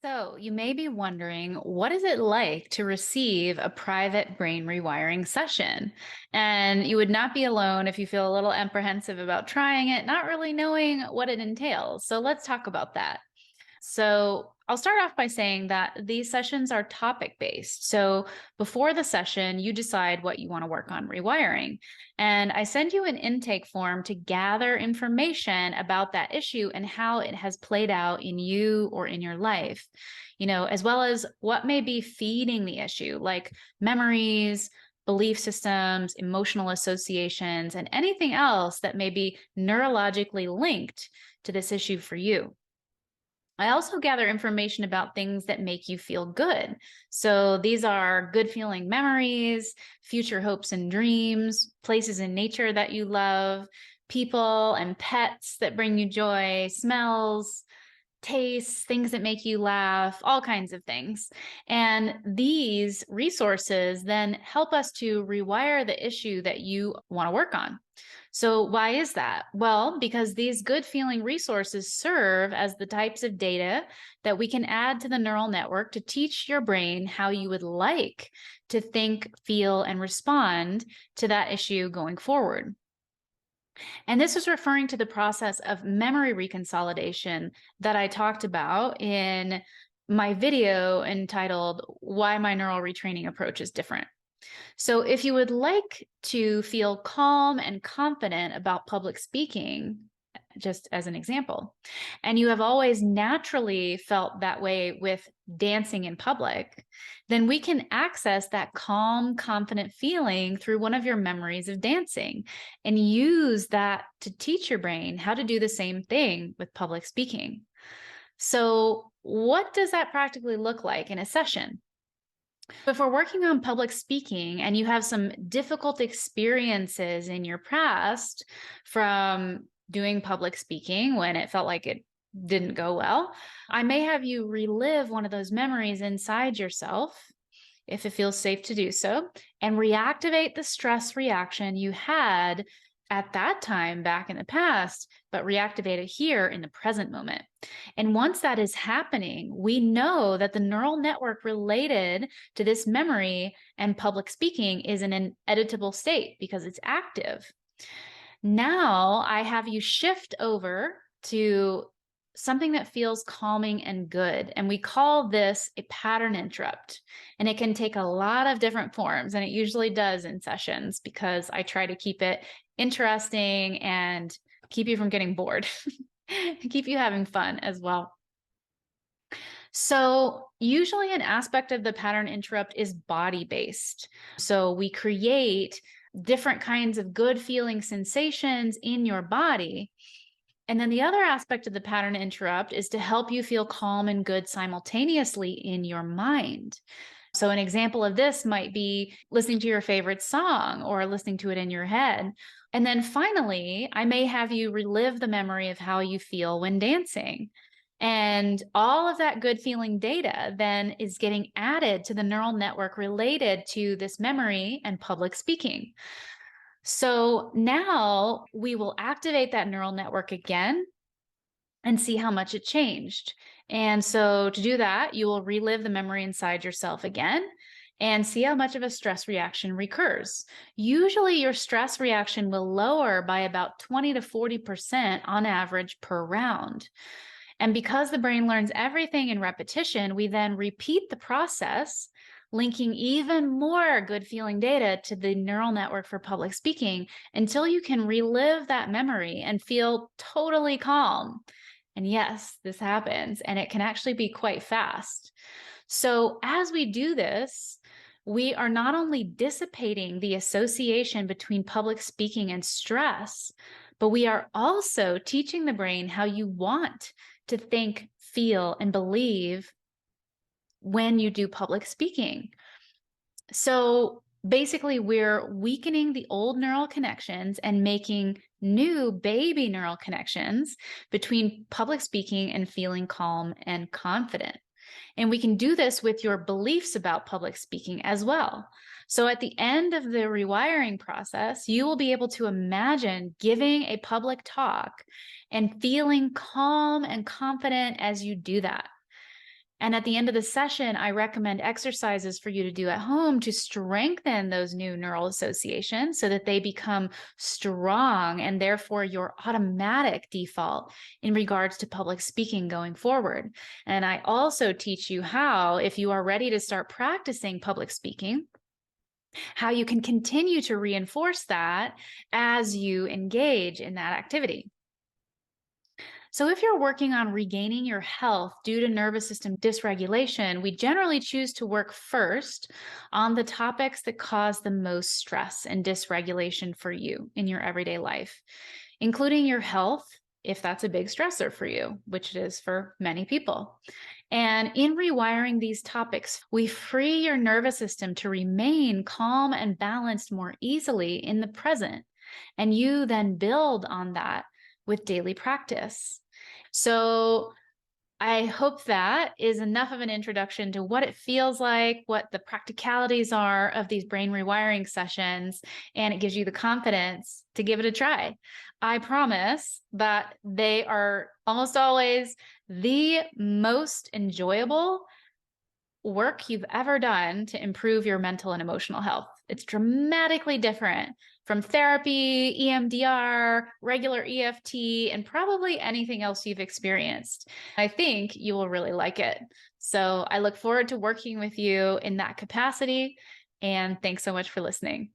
So, you may be wondering, what is it like to receive a private brain rewiring session? And you would not be alone if you feel a little apprehensive about trying it, not really knowing what it entails. So, let's talk about that. So, I'll start off by saying that these sessions are topic based. So, before the session, you decide what you want to work on rewiring. And I send you an intake form to gather information about that issue and how it has played out in you or in your life, as well as what may be feeding the issue, like memories, belief systems, emotional associations, and anything else that may be neurologically linked to this issue for you. I also gather information about things that make you feel good. So these are good feeling memories, future hopes and dreams, places in nature that you love, people and pets that bring you joy, smells, tastes, things that make you laugh, all kinds of things. And these resources then help us to rewire the issue that you want to work on. So, why is that? Well, because these good feeling resources serve as the types of data that we can add to the neural network to teach your brain how you would like to think, feel, and respond to that issue going forward. And this is referring to the process of memory reconsolidation that I talked about in my video entitled Why My Neural Retraining Approach is Different. So, if you would like to feel calm and confident about public speaking, just as an example, and you have always naturally felt that way with dancing in public, then we can access that calm, confident feeling through one of your memories of dancing and use that to teach your brain how to do the same thing with public speaking. So, what does that practically look like in a session? If we're working on public speaking and you have some difficult experiences in your past from doing public speaking when it felt like it didn't go well, I may have you relive one of those memories inside yourself, if it feels safe to do so, and reactivate the stress reaction you had at that time back in the past, but reactivate it here in the present moment. And once that is happening, we know that the neural network related to this memory and public speaking is in an editable state because it's active. Now I have you shift over to something that feels calming and good. And we call this a pattern interrupt. And it can take a lot of different forms. And it usually does in sessions because I try to keep it interesting and keep you from getting bored, keep you having fun as well. So, usually, an aspect of the pattern interrupt is body based. So, we create different kinds of good feeling sensations in your body. And then the other aspect of the pattern interrupt is to help you feel calm and good simultaneously in your mind. So, an example of this might be listening to your favorite song or listening to it in your head. And then finally, I may have you relive the memory of how you feel when dancing. And all of that good feeling data then is getting added to the neural network related to this memory and public speaking. So now we will activate that neural network again and see how much it changed. And so to do that, you will relive the memory inside yourself again and see how much of a stress reaction recurs. Usually your stress reaction will lower by about 20 to 40% on average per round. And because the brain learns everything in repetition, we then repeat the process, linking even more good feeling data to the neural network for public speaking until you can relive that memory and feel totally calm. And yes, this happens, and it can actually be quite fast. So as we do this, we are not only dissipating the association between public speaking and stress, but we are also teaching the brain how you want to think, feel, and believe when you do public speaking. So basically, we're weakening the old neural connections and making new baby neural connections between public speaking and feeling calm and confident. And we can do this with your beliefs about public speaking as well. So at the end of the rewiring process, you will be able to imagine giving a public talk and feeling calm and confident as you do that. And at the end of the session, I recommend exercises for you to do at home to strengthen those new neural associations so that they become strong and therefore your automatic default in regards to public speaking going forward. And I also teach you how, if you are ready to start practicing public speaking, how you can continue to reinforce that as you engage in that activity. So, if you're working on regaining your health due to nervous system dysregulation, we generally choose to work first on the topics that cause the most stress and dysregulation for you in your everyday life, including your health, if that's a big stressor for you, which it is for many people. And in rewiring these topics, we free your nervous system to remain calm and balanced more easily in the present. And you then build on that with daily practice. So I hope that is enough of an introduction to what it feels like, what the practicalities are of these brain rewiring sessions, and it gives you the confidence to give it a try. I promise that they are almost always the most enjoyable work you've ever done to improve your mental and emotional health. It's dramatically different from therapy, EMDR, regular EFT, and probably anything else you've experienced. I think you will really like it. So I look forward to working with you in that capacity. And thanks so much for listening.